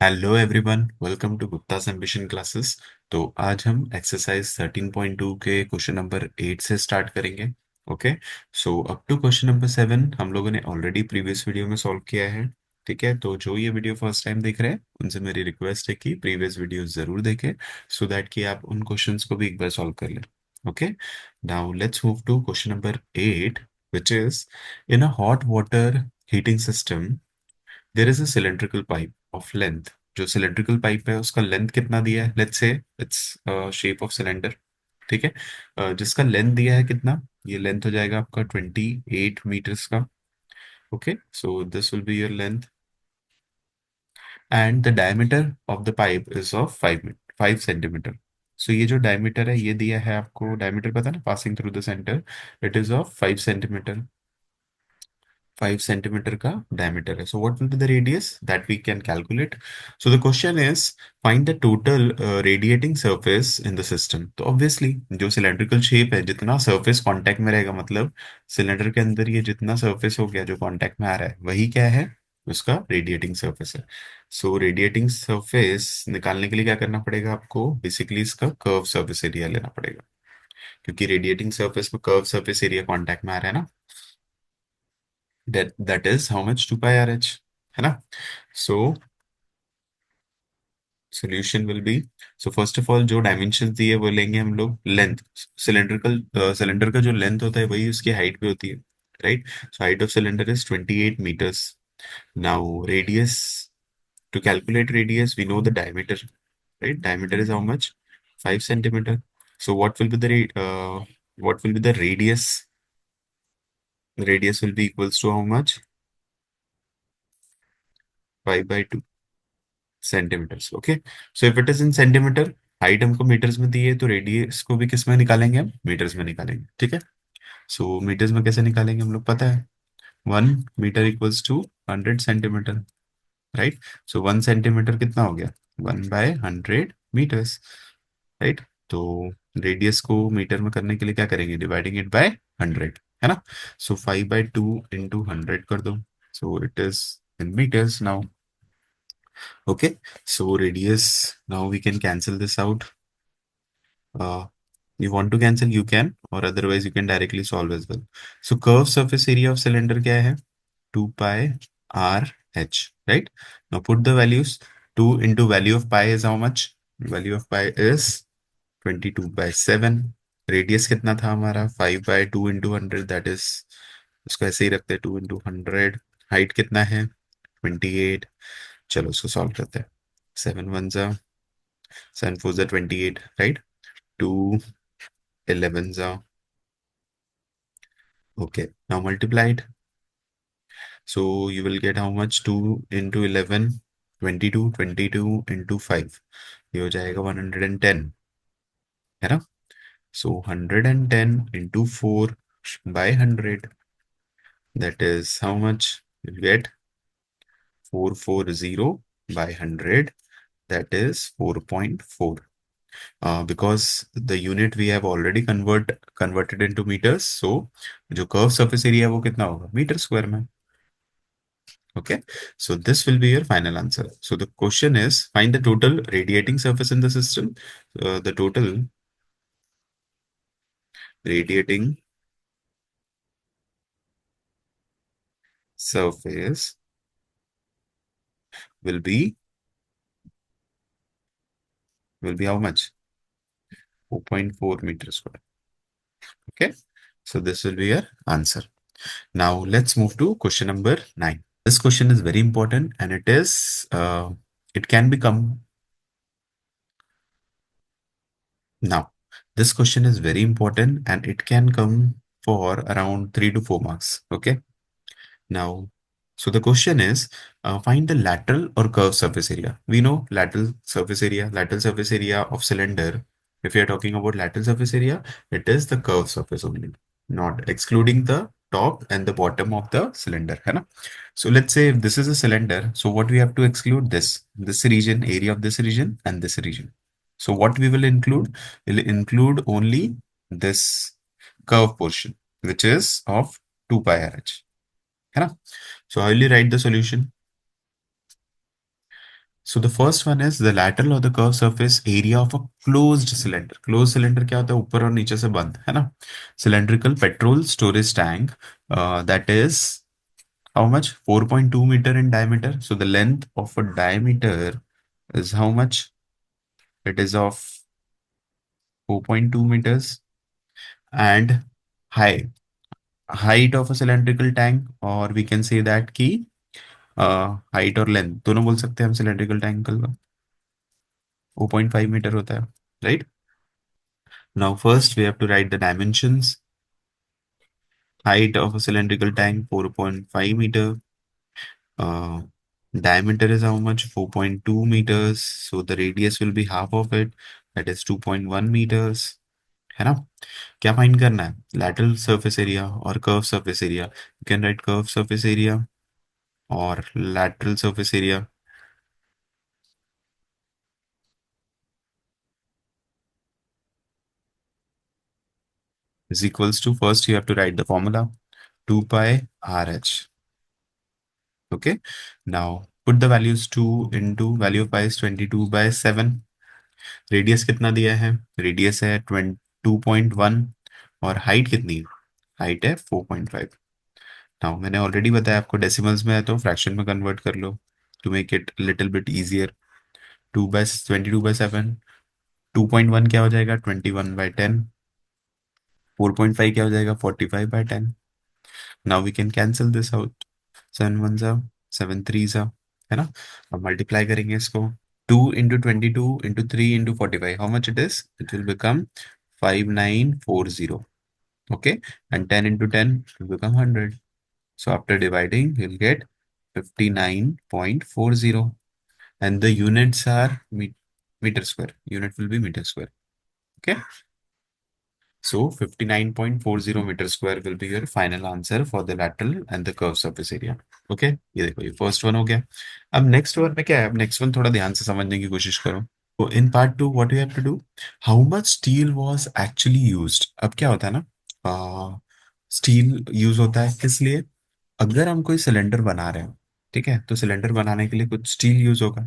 Hello everyone, welcome to Gupta's ambition classes. तो आज हम एक्सरसाइज 13.2 के क्वेश्चन नंबर 8 से स्टार्ट करेंगे। Okay. So up to question number 7 हम लोगों ने ऑलरेडी प्रीवियस वीडियो में सॉल्व किया है। ठीक है, तो जो ये वीडियो फर्स्ट टाइम देख रहे हैं उनसे मेरी रिक्वेस्ट है कि प्रीवियस वीडियो जरूर देखें, सो दैट कि आप उन क्वेश्चंस को भी एक बार सॉल्व कर लें। Okay. Now let's move to question number 8, which is in a hot water heating system there is a cylindrical pipe of length. जो सिलेंड्रिकल पाइप है उसका लेंथ कितना दिया है, let's say its shape of cylinder. ठीक है। जिसका length दिया है कितना, ये लेंथ हो जाएगा आपका 28 मीटर्स का। Okay, so this will be your length and the diameter of the pipe is of 5 centimetre. सो ये जो डायमीटर है ये दिया है आपको, डायमीटर पता है ना, passing through the centre, it is of 5 centimetre. 5 centimetre का डायमीटर है। So what will be the radius that we can calculate. So the question is find the total radiating surface in the system. तो obviously जो cylindrical shape है, जितना surface contact में रहेगा, मतलब cylinder के अंदर ये जितना सरफेस हो गया जो कांटेक्ट में आ रहा है, वही क्या है, उसका रेडिएटिंग सरफेस है। सो रेडिएटिंग सरफेस निकालने के लिए क्या करना पड़ेगा आपको, बेसिकली इसका कर्व सरफेस एरिया लेना पड़ेगा, क्योंकि रेडिएटिंग सरफेस में कर्व सरफेस एरिया कांटेक्ट में आ रहा है ना। that is how much, 2 pi r h, है ना। so solution will be, so first of all जो डायमेंशंस दिए वो लेंगे हम लोग, लेंथ, सिलेंड्रिकल सिलेंडर का जो लेंथ होता है वही उसकी हाइट पे होती है, right. So height of cylinder is 28 meters। Now radius, to calculate radius we know the diameter, right? Diameter is how much, 5 centimeter. So what will be the what will be the radius? Radius will be equals to how much, 5/2 centimeters। Okay. So if it is in centimetre, height हमको metres में दी है, तो radius को भी किस में निकालेंगे, हम मीटर्स में निकालेंगे। ठीक है। सो मीटर्स में कैसे निकालेंगे हम लोग पता है, 1 metre equals to 100 centimetre, right. So 1 centimetre कितना हो गया, 1/100 मीटर्स, राइट। तो रेडियस को मीटर में करने के लिए क्या करेंगे, डिवाइडिंग इट बाय 100, है ना। सो 5/2 into 100 कर दो, so it is in metres now. Okay, so radius, now we can cancel this out. You want to cancel, you can, or otherwise you can directly solve as well. So curved surface area of cylinder क्या है, 2 pi r h, right? Now put the values. 2 into value of pi is how much? Value of pi is 22/7। Radius कितना था हमारा, 5/2 into 100, that is, उसको ऐसे ही रखते हैं, 2 into 100। Height कितना है, 28। चलो उसको सॉल्व करते हैं। 7 1 7 4 28, right? 2 11 okay, now multiply it. So you will get how much, 2 into 11, 22, 22 into 5, ये हो जाएगा 110, है ना। So 110 into 4 by 100, that is how much, you get 440 by 100, that is 4.4. Because the unit we have already converted into meters, so जो curve surface area है वो कितना होगा, मीटर स्क्वायर में। Okay, so this will be your final answer. So the question is find the total radiating surface in the system. The total radiating surface will be how much, 4.4 meters square. Okay, so this will be your answer. Now let's move to question number 9. This question is very important, and it is it can become, now this question is very important and it can come for around 3 to 4 marks. Okay. Now, so the question is, find the lateral or curved surface area. We know lateral surface area of cylinder. If you are talking about lateral surface area, it is the curved surface only, not excluding the top and the bottom of the cylinder, है ना? So let's say if this is a cylinder, so what we have to exclude, this region, area of this region and this region. So what we will include? We'll include only this curve portion, which is of 2 pi RH, है ना। So I will write the solution. So the first one is the lateral or the curved surface area of a closed cylinder. Closed cylinder क्या होता है? ऊपर और नीचे से बंद, है ना? Cylindrical petrol storage tank, that is how much? 4.2 meter in diameter. So the length of a diameter is how much? It is of 4.2 meters. And height, height of a cylindrical tank, or we can say that कि height और length दोनों बोल सकते हैं हम cylindrical tank का। 4.5 metre होता है, right? Now first we have to write the dimensions. Height of a cylindrical tank 4.5 metre, diameter is how much? 4.2 meters, so the radius will be half of it, that is 2.1 meters, है ना? क्या find करना है? lateral surface area और curve surface area. You can write curve surface area और lateral surface area is equals to, first you have to write the formula, 2 pi rh. Okay, now put the values 2 into value of pi is 22 by 7. Radius कितना दिया है? Radius है 2.1 और height कितनी है? Height है 4.5। Now मैंने already बताया आपको, डेसिमल्स में है तो फ्रैक्शन में कन्वर्ट कर लो to make it little bit easier. 2 by 22 by 7, 2.1 क्या हो जाएगा? 21/10। 4.5 क्या हो जाएगा? 45/10। Now we can cancel this out. 7 1 सा, 7 3 सा, है ना? अब मल्टीप्लाई करेंगे इसको। 2 into 22 into 3 into 45, how much it is? It will become 5940. Okay, and 10 into 10 will become 100. So after dividing you'll get 59.40, and the units are meter square. Unit will be meter square. Okay, so 59.40 meter square will be your final answer for the lateral and the curved surface area. Okay, ये देखो, ये first one हो गया। अब next one में क्या है? अब नेक्स्ट वन थोड़ा ध्यान से समझने की कोशिश करो। तो in part two what you have to do, how much steel was actually used. अब क्या होता है ना, स्टील यूज होता है किस लिए? अगर हम कोई सिलेंडर बना रहे हैं, ठीक है, तो सिलेंडर बनाने के लिए कुछ स्टील यूज होगा।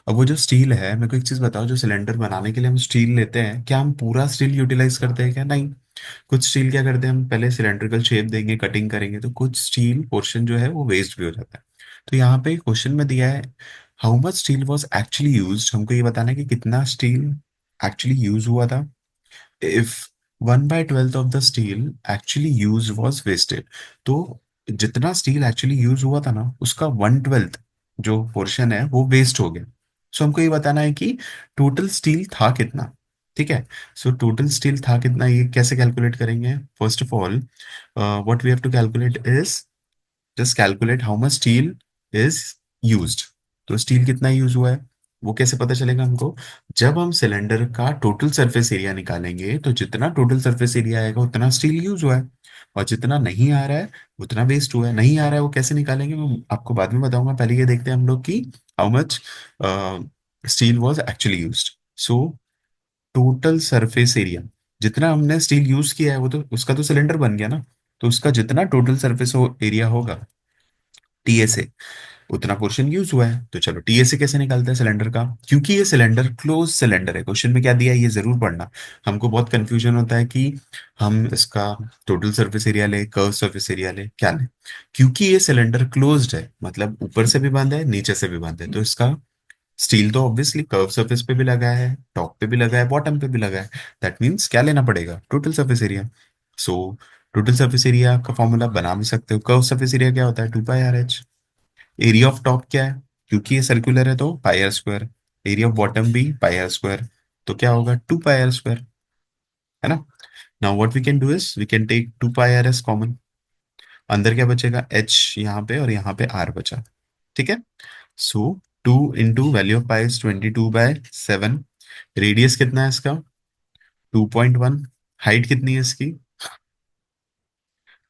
अब वो जो स्टील है, मेरे को एक चीज बताओ, जो सिलेंडर बनाने के लिए हम स्टील लेते हैं, क्या हम पूरा स्टील यूटिलाइज करते हैं क्या? नहीं। कुछ स्टील क्या करते हैं, हम पहले सिलेंड्रिकल शेप देंगे, कटिंग करेंगे, तो कुछ स्टील पोर्शन जो है वो वेस्ट भी हो जाता है। तो यहाँ पे क्वेश्चन में दिया है how much steel was actually use, हमको ये बताना है कि कितना स्टील एक्चुअली यूज हुआ था। If 1/12 of the steel actually use was wasted, तो जितना स्टील एक्चुअली यूज हुआ था ना, उसका 1/12 जो पोर्शन है वो वेस्ट हो गया। सो हमको ये बताना है कि टोटल स्टील था कितना। ठीक है, सो टोटल स्टील था कितना, ये कैसे कैलकुलेट करेंगे? First of all what we have to calculate is, just calculate how much steel is used. तो स्टील कितना यूज हुआ है वो कैसे पता चलेगा हमको? जब हम सिलेंडर का टोटल सरफेस एरिया निकालेंगे, तो जितना टोटल सरफेस एरिया आएगा उतना स्टील यूज हुआ है, और जितना नहीं आ रहा है उतना वेस्ट हुआ है। नहीं आ रहा है वो कैसे निकालेंगे मैं आपको बाद में बताऊंगा, पहले ये देखते हैं हम लोग कि how much steel was actually used. So total surface area, जितना हमने स्टील यूज किया है वो तो उसका तो सिलेंडर बन गया ना, तो उसका जितना टोटल सरफेस एरिया होगा टीएसए, उतना पोर्शन यूज हुआ है। तो चलो टीएसए कैसे निकालते हैं सिलेंडर का, क्योंकि ये सिलेंडर क्लोज सिलेंडर है। क्वेश्चन में क्या दिया है ये जरूर पढ़ना। हमको बहुत कंफ्यूजन होता है कि हम इसका टोटल सरफेस एरिया ले, कर्व सरफेस एरिया ले, क्या ले। क्योंकि ये सिलेंडर क्लोज्ड है, मतलब ऊपर से भी बंद है, नीचे से भी बंद है, तो इसका स्टील तो ऑब्वियसली कर्व सरफेस पे भी लगा है, टॉप पे भी लगा है, बॉटम पे भी लगा है। दैट मीन्स क्या लेना पड़ेगा? Total surface area. So total surface area का फॉर्मूला बना भी सकते हो। कर्व सरफेस एरिया क्या होता है? 2 pi r h। Area of top क्या है? क्योंकि ये सर्कुलर है तो πr²। एरिया ऑफ बॉटम भी πr², तो क्या होगा? 2 pi r², है ना? Now what we can do is we can take 2 pi r s common. अंदर क्या बचेगा? h यहाँ पे और यहाँ पे r बचा। ठीक है, सो 2 into value of pi is 22/7। Radius कितना है इसका? 2.1। हाइट कितनी है इसकी?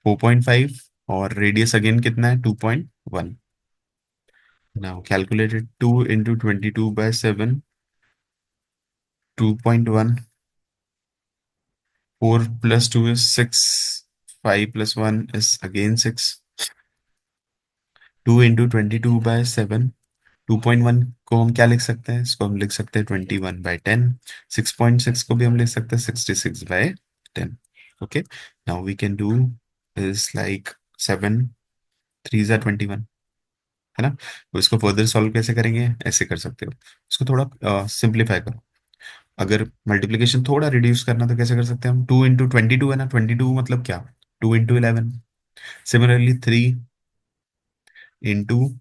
4.5। और रेडियस अगेन कितना है? 2.1। Now calculated 2 into 22/7, 2.1, 4 + 2 is 6, 5 + 1 is again 6, 2 into 22/7, 2.1 को हम क्या लिख सकते हैं, इसको हम लिख सकते हैं 21/10। 6.6 को भी हम लिख सकते हैं 66/10। Okay, now we can do is like 7 3 ज़ा 21, है ना। तो इसको फर्दर सॉल्व कैसे करेंगे, ऐसे कर सकते हो, इसको थोड़ा सिंप्लीफाई करो। अगर मल्टीप्लीकेशन थोड़ा रिड्यूस करना तो कैसे कर सकते हैं हम, 2 × 22 है ना, 22 मतलब क्या, 2 × 11। सिमिलरली 3 ×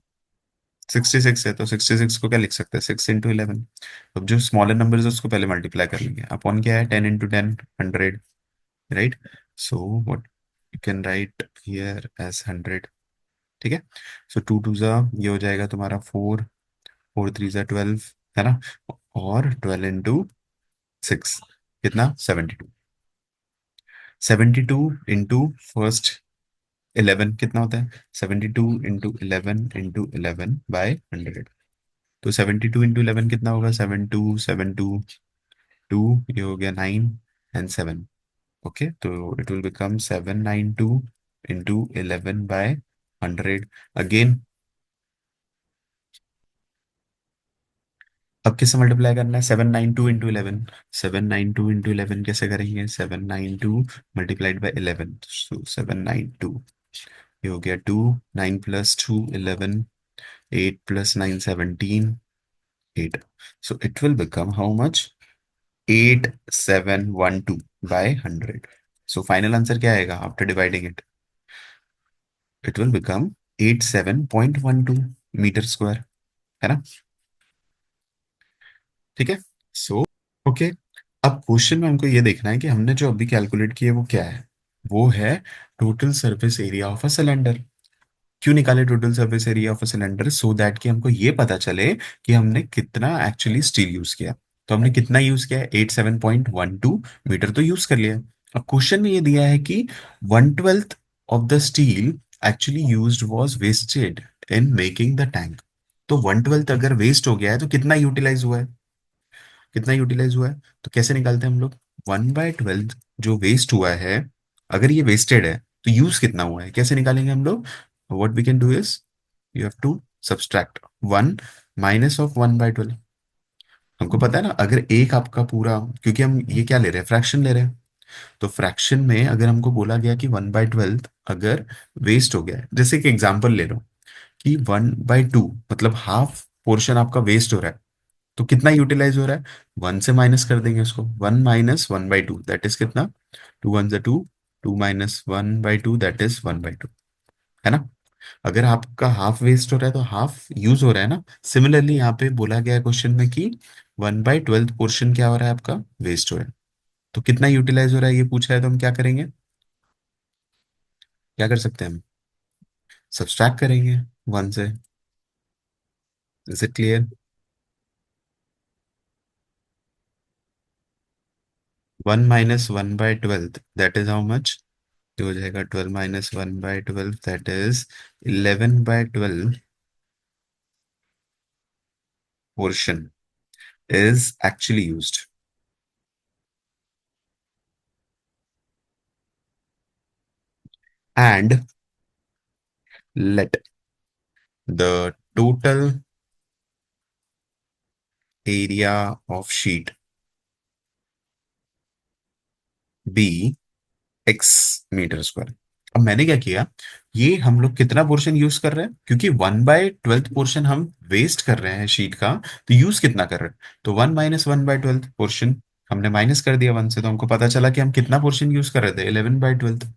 66 है, तो 66 को क्या लिख सकते हैं, 6 × 11। अब जो स्मॉलर नंबर है उसको पहले मल्टीप्लाई कर लेंगे, अपॉन क्या है, 10 × 10 100, right. So what you can write here as 100, ठीक है। सो 2 × 2 ये हो जाएगा तुम्हारा 4 4 3 ज़ा 12, है ना। और 12 × 6 कितना, 72। 72 फर्स्ट 11 कितना होता है, 72 × 11 × 11/100। तो 72 × 11 कितना होगा, 7 2 7 2 2, ये हो गया 9 एंड 7। ओके, तो इट विल बिकम 792 × 11/100 अगेन। अब किससे मल्टीप्लाई करना है, 792 × 11। 792 × 11 कैसे करेंगे, 792 × 11 सो 792, ये हो गया 2, 9 + 2 11, 8 + 9 17, 8। So it will become how much, 8712/100। So final answer क्या आएगा after dividing it, it will become 87.12 metre square, है ना। ठीक है। सो ओके, अब क्वेश्चन में हमको ये देखना है कि हमने जो अभी कैलकुलेट किया है वो क्या है, वो है total surface area of a cylinder. क्यों निकाले total surface area of a cylinder, so that कि हमको ये पता चले कि हमने कितना एक्चुअली स्टील यूज किया। तो हमने कितना यूज किया है, 87.12 मीटर तो यूज कर लिया। अब क्वेश्चन में ये दिया है कि 1/12 of the steel actually used was wasted in making the tank. तो 1/12 अगर वेस्ट हो गया है तो कितना यूटिलाइज हुआ है, कितना यूटिलाइज हुआ है। तो कैसे निकालते हैं हम लोग, 1/12 जो वेस्ट हुआ है, अगर ये वेस्टेड है तो यूज कितना हुआ है, कैसे निकालेंगे हम लोग। What we can do is, you have to subtract 1 - 1/12। हमको पता है ना, अगर एक आपका पूरा, क्योंकि हम ये क्या ले रहे हैं, फ्रैक्शन ले रहे हैं, तो फ्रैक्शन में अगर हमको बोला गया कि 1/12 अगर वेस्ट हो गया है, जैसे कि एग्जाम्पल ले लो कि 1/2 मतलब हाफ पोर्शन आपका वेस्ट हो रहा है, तो कितना यूटिलाइज हो रहा है, 1 से माइनस कर देंगे उसको, 1 - 1/2 दैट इज कितना, 2 × 1 = 2, 2 - 1/2 दैट इज 1/2, है ना। अगर आपका हाफ वेस्ट हो रहा है तो हाफ यूज हो रहा है ना। सिमिलरली यहाँ पे बोला गया है क्वेश्चन में कि 1/12 पोर्शन क्या हो रहा है आपका, वेस्ट हो रहा है। तो कितना यूटिलाइज हो रहा है ये पूछा है, तो हम क्या करेंगे, क्या कर सकते हैं हम, सब्सट्रैक्ट करेंगे 1 से। Is it clear, 1 - 1/12 that is how much, हो जाएगा 12 - 1/12 that is 11/12 portion is actually used, and let the total area of sheet be x metre square. अब मैंने क्या किया, ये हम लोग कितना पोर्शन यूज कर रहे हैं, क्योंकि 1/12 पोर्शन हम वेस्ट कर रहे हैं शीट का, तो यूज कितना कर रहे हैं, तो 1 - 1/12 पोर्शन हमने माइनस कर दिया 1 से, तो हमको पता चला कि हम कितना पोर्शन यूज कर रहे थे, 11/12,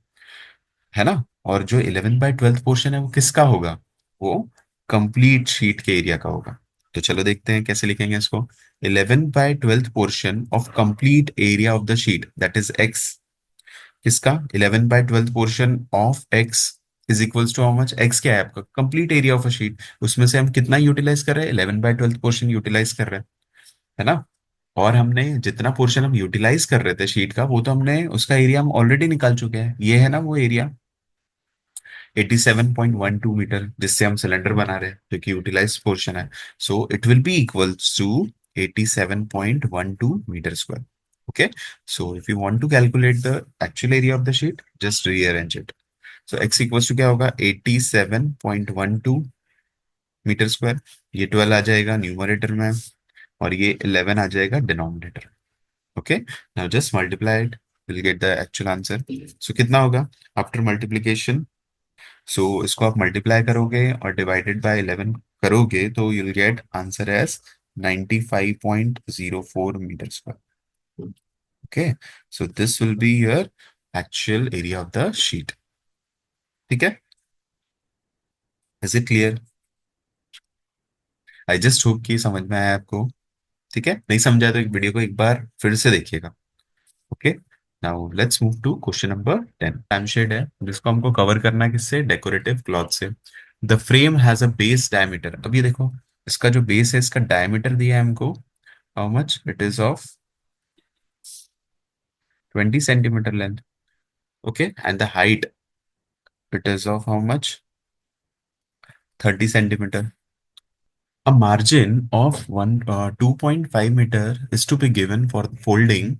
है ना। और जो 11/12 पोर्शन है वो किसका होगा, वो कंप्लीट शीट के एरिया का होगा। तो चलो देखते हैं कैसे लिखेंगे इसको, 11/12 portion of complete area of the sheet that is X, किसका, 11/12 portion of X is equals to how much, X क्या है आपका, complete area of a sheet, उसमें से हम कितना यूटिलाइज कर रहे हैं, 11/12 पोर्शन यूटिलाइज कर रहे हैं, है ना। और हमने जितना पोर्शन हम यूटिलाइज कर रहे थे शीट का, वो तो हमने उसका एरिया हम ऑलरेडी निकाल चुके हैं, ये है ना वो एरिया 87.12 मीटर, जिससे हम सिलेंडर बना रहे हैं जो कि यूटिलाइज पोर्शन है। So it will be equals to 87.12 metre square. Okay, so if you want to calculate the actual area of the sheet, just rearrange it. So x equals to क्या होगा, 87.12 metre square. ये 12 आ जाएगा numerator में, और ये 11 आ जाएगा denominator. Okay, now just multiply it, will get the actual answer. So कितना होगा आफ्टर मल्टीप्लीकेशन? सो इसको आप मल्टीप्लाई करोगे और डिवाइडेड बाय 11 करोगे तो you will get answer as 95.04 metre square. Okay, so this will be your actual area of the sheet. ठीक है, is it clear? I just hope कि समझ में आया आपको। ठीक है, नहीं समझा तो एक वीडियो को एक बार फिर से देखिएगा। Okay, now let's move to question number 10। Lampshade है जिसको हमको कवर करना है किससे? डेकोरेटिव क्लॉथ से। The frame has a base diameter. अब ये देखो, इसका जो बेस है इसका डायमीटर दिया है हमको, how much it is of 20 centimetre length. Okay, and the height it is of how much? 30 centimetre. A margin of 2.5 meter is to be given for folding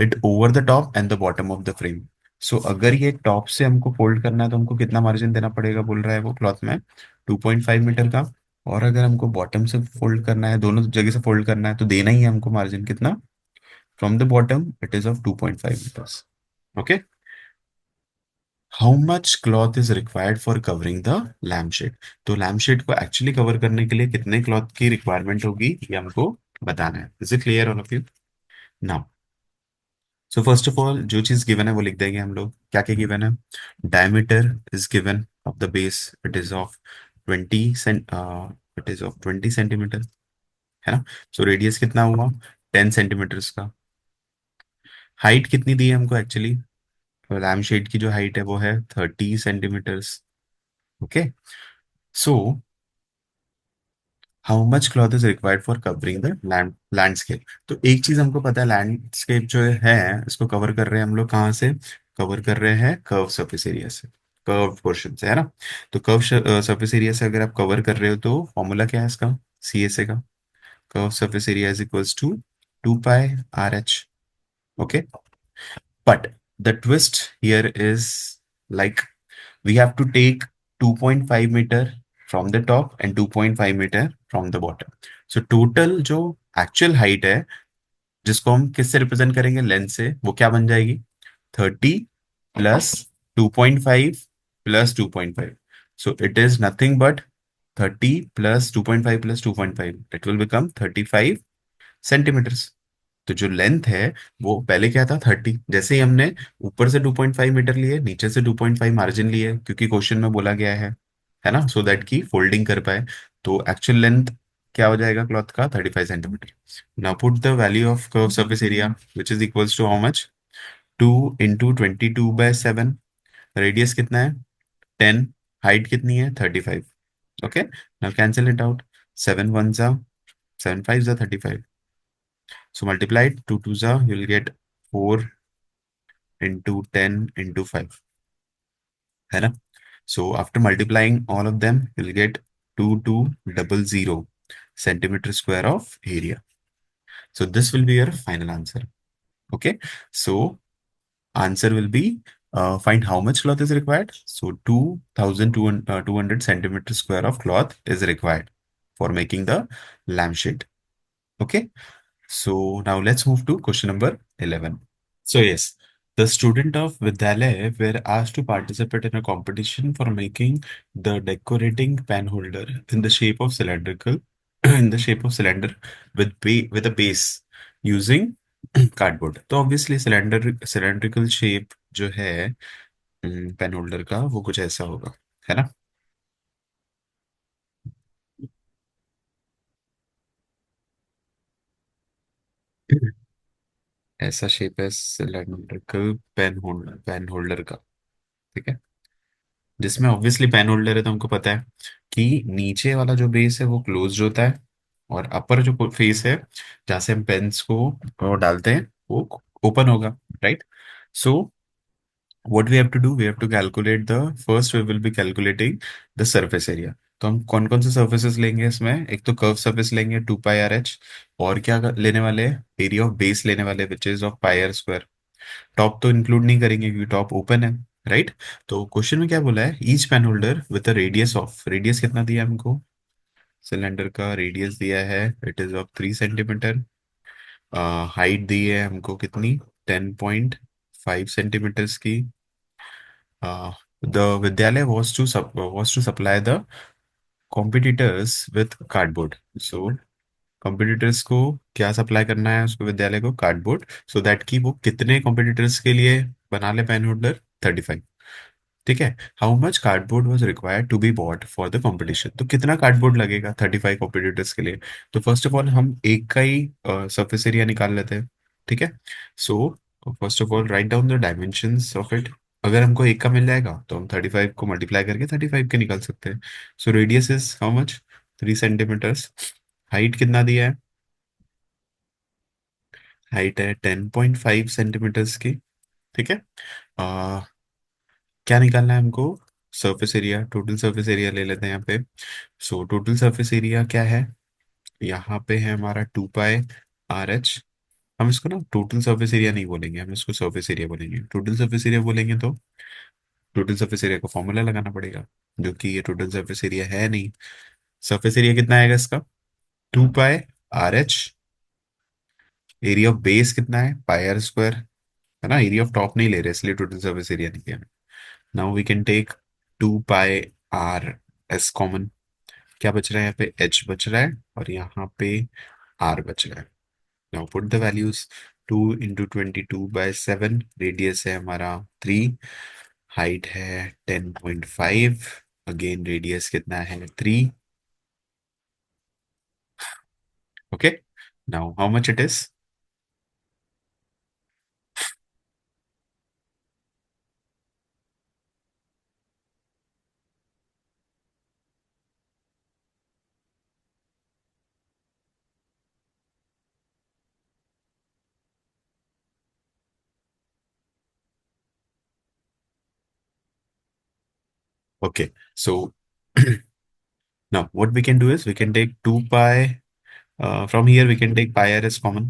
it over the top and the bottom of the frame. So अगर ये top से हमको fold करना है तो हमको कितना margin देना पड़ेगा, बोल रहा है वो क्लॉथ में? 2.5 मीटर का। और अगर हमको बॉटम से फोल्ड करना है, दोनों जगह से फोल्ड करना है, तो देना ही है हमको मार्जिन कितना? From the bottom it is of 2.5 metres. Okay, how much cloth is required for covering the lamp shade? तो लैम्प शेड को एक्चुअली कवर करने के लिए कितने क्लॉथ की रिक्वायरमेंट होगी ये हमको बताना है। Is it clear all of you? Now, so first of all जो चीज गिवन है वो लिख देंगे हम लोग। क्या क्या गिवन है? Diameter is given of the base, it is of 20 cent, it is of 20 centimetre, है ना? सो रेडियस कितना हुआ? 10 सेंटीमीटर का। हाइट कितनी दी है हमको एक्चुअली? लैम्प शेड की जो हाइट है वो है 30 centimetres. Okay, so how much cloth is required for covering the landscape? तो एक चीज हमको पता है, लैंडस्केप जो है इसको कवर कर रहे हैं हम लोग कहाँ से? कवर कर रहे हैं कर्व सरफेस एरिया से, कर्व पोर्शन से, है ना? तो कर्व सरफेस एरिया से अगर आप कवर कर रहे हो तो फॉर्मूला क्या है इसका? सी एस ए का। Curve surface area is equals to 2 pi R H. Okay, but the twist here is like we have to take 2.5 meter from the top and 2.5 meter from the bottom. So total जो actual height है जिसको हम किससे represent करेंगे? Length से। वो क्या बन जाएगी? 30 plus 2.5 plus 2.5। So it is nothing but 30 plus 2.5 plus 2.5, it will become 35 centimetres. तो जो लेंथ है वो पहले क्या था? 30। जैसे ही हमने ऊपर से 2.5 मीटर लिए, नीचे से 2.5 मार्जिन लिए, क्योंकि क्वेश्चन में बोला गया है ना, सो दैट की फोल्डिंग कर पाए। तो एक्चुअल लेंथ क्या हो जाएगा क्लॉथ का? 35 centimetre. Now put the value of curve surface area which is equals to how much? 2 into 22/7। Radius कितना है? 10। हाइट कितनी है? 35। Okay, now cancel it out. 7 1 जा 7 5 जा 35। So multiply it, 2 2 za, you'll get 4 into 10 into 5. है ना? So after multiplying all of them, you'll get 2200 centimeter square of area. So this will be your final answer. Okay. So answer will be find how much cloth is required. So 2,200 centimeter square of cloth is required for making the lampshade. Okay. So now let's move to question number 11. So yes, the student of Vidyalaya were asked to participate in a competition for making the decorating pen holder in the shape of cylindrical in the shape of cylinder with a base using cardboard. तो obviously cylindrical shape जो है pen holder का वो कुछ ऐसा होगा, है ना? ऐसा शेप है सिलेंड्रिकल पेन होल्डर का। ठीक है, जिसमें ऑब्वियसली पेन होल्डर है तो हमको पता है कि नीचे वाला जो बेस है वो क्लोज्ड होता है, और अपर जो फेस है जहाँ से हम पेन्स को डालते हैं वो ओपन होगा, right? So what we have to do, we have to calculate the first, we will be calculating the surface area. तो हम कौन कौन से सर्फेसेस लेंगे इसमें? एक तो कर्व सरफेस लेंगे 2 पाई आर एच, और क्या लेने वाले हैं? एरिया ऑफ बेस लेने वाले which is of pi r square. Top तो इंक्लूड नहीं करेंगे क्योंकि टॉप ओपन है, राइट? तो क्वेश्चन में क्या बोला है? Each pen holder with a radius of, radius कितना दिया है हमको? सिलेंडर का रेडियस दिया है, it is of 3 centimetre. Height दी है हमको कितनी, 10.5 सेंटीमीटर्स की। द विद्यालय was to supply the competitors with cardboard. So competitors को क्या सप्लाई करना है, उसको विद्यालय को कार्डबोर्ड, सो दैट कि वो कितने कॉम्पिटिटर्स के लिए बना ले पेन होल्डर, 35। ठीक है। How much cardboard was required to be bought for the competition, तो कितना कार्डबोर्ड लगेगा 35 कॉम्पिटिटर्स के लिए। तो फर्स्ट ऑफ ऑल हम एक का ही सरफेस एरिया निकाल लेते हैं। ठीक है। So first of all write down the dimensions of it. अगर हमको एक का मिल जाएगा तो हम 35 को मल्टीप्लाई करके 35 के निकाल सकते हैं। So radius is how much, 3 centimetres. Height कितना दिया है, हाइट है 10.5 सेंटीमीटर्स की। ठीक है। आ, क्या निकालना है हमको, surface area, total surface area ले लेते हैं यहाँ पे। सो टोटल सरफेस एरिया क्या है, यहाँ पे है हमारा 2 पाई RH। हम इसको ना टोटल सरफेस एरिया नहीं बोलेंगे, हम इसको सरफेस एरिया बोलेंगे। टोटल सरफेस एरिया बोलेंगे तो टोटल सरफेस एरिया का फॉर्मूला लगाना पड़ेगा, जो कि ये टोटल सरफेस एरिया है नहीं। सरफेस एरिया कितना आएगा इसका, 2 पाई RH। एरिया ऑफ बेस कितना है, पाई R² है ना। एरिया ऑफ टॉप नहीं ले रहे इसलिए टोटल सर्विस एरिया नहीं किया। Now we can take 2 pi R common. क्या बच रहा है यहाँ पे, H बच रहा है और यहाँ पे R बच रहा है। Now put the values, 2 × 22/7, radius है हमारा 3, हाइट है 10.5, अगेन रेडियस कितना है 3। Okay. Now how much it is. Okay. So now what we can do is we can take 2 pi, from here we can take pi R as common,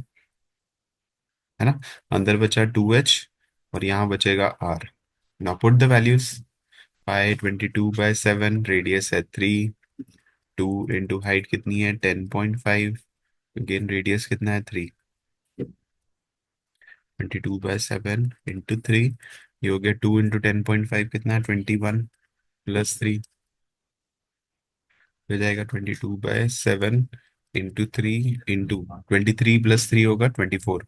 है ना। अंदर बचा 2H और यहाँ बचेगा R। Now put the values, pi 22/7, radius है 3, 2 × height कितनी है 10.5, अगेन रेडियस कितना है 3, 22/7 × 3, ये हो गया 2 × 10.5 कितना है 21, +3 हो जाएगा 22/7 × 3 × 23 +3 होगा 24।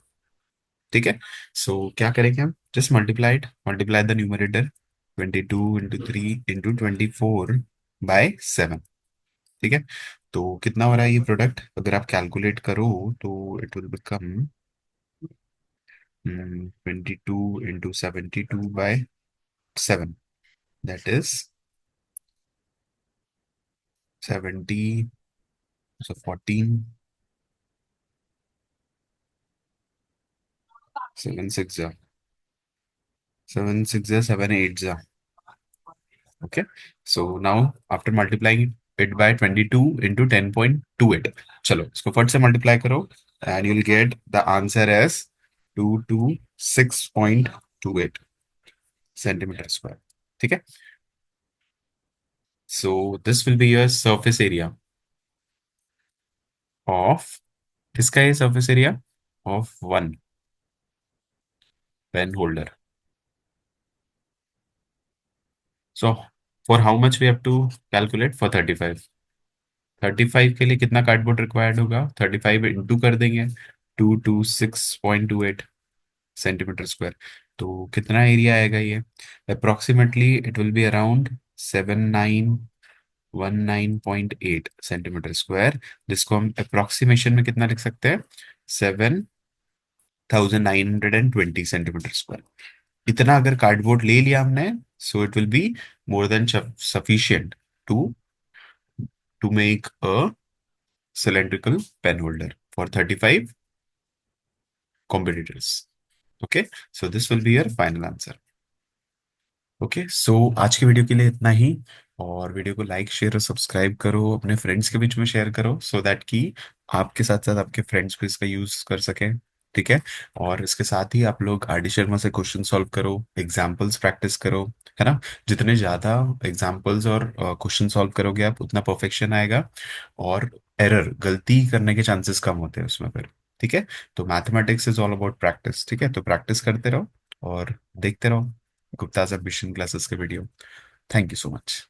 ठीक है। सो क्या करेंगे हम, जस्ट मल्टीप्लाई द न्यूमरेटर, 22 × 3 × 24/7। ठीक है। तो कितना हो रहा है ये प्रोडक्ट, अगर आप कैलकुलेट करो तो it will become 22 × 72/7, that is 70, so 14, 7 6 जा, 7 6 जा, 7 8 जा। Okay. So now after multiplying it by 22 into 10.28, चलो इसको फट से मल्टीप्लाई करो and you'll get the answer as 226.28 centimetre square. ठीक है। So this will be your surface area of, किसका है surface area of one pen holder. So for how much we have to calculate, for 35। 35 के लिए कितना cardboard required होगा, 35 into कर देंगे, 226.28 सेंटीमीटर स्क्वायर। तो कितना एरिया आएगा ये, approximately it will be around 7919.8 centimetre square, जिसको हम अप्रोक्सीमेशन में कितना लिख सकते हैं, 7920 सेंटीमीटर स्क्वायर। इतना अगर कार्डबोर्ड ले लिया हमने, so it will be more than sufficient to to make a cylindrical pen holder for 35 competitors. Okay, so this will be your final answer. Okay, so आज की वीडियो के लिए इतना ही। और वीडियो को लाइक शेयर और सब्सक्राइब करो, अपने फ्रेंड्स के बीच में शेयर करो, सो दैट कि आपके साथ साथ आपके फ्रेंड्स भी इसका यूज कर सकें। ठीक है। और इसके साथ ही आप लोग आर डी शर्मा से क्वेश्चन सॉल्व करो, एग्जाम्पल्स प्रैक्टिस करो, है ना। जितने ज्यादा एग्जाम्पल्स और क्वेश्चन सॉल्व करोगे आप, उतना परफेक्शन आएगा, और एरर, गलती करने के चांसेस कम होते हैं उसमें फिर। ठीक है। तो mathematics is all about practice. ठीक है, तो प्रैक्टिस करते रहो और देखते रहो गुप्ता एडमिशन क्लासेस के video. Thank you so much.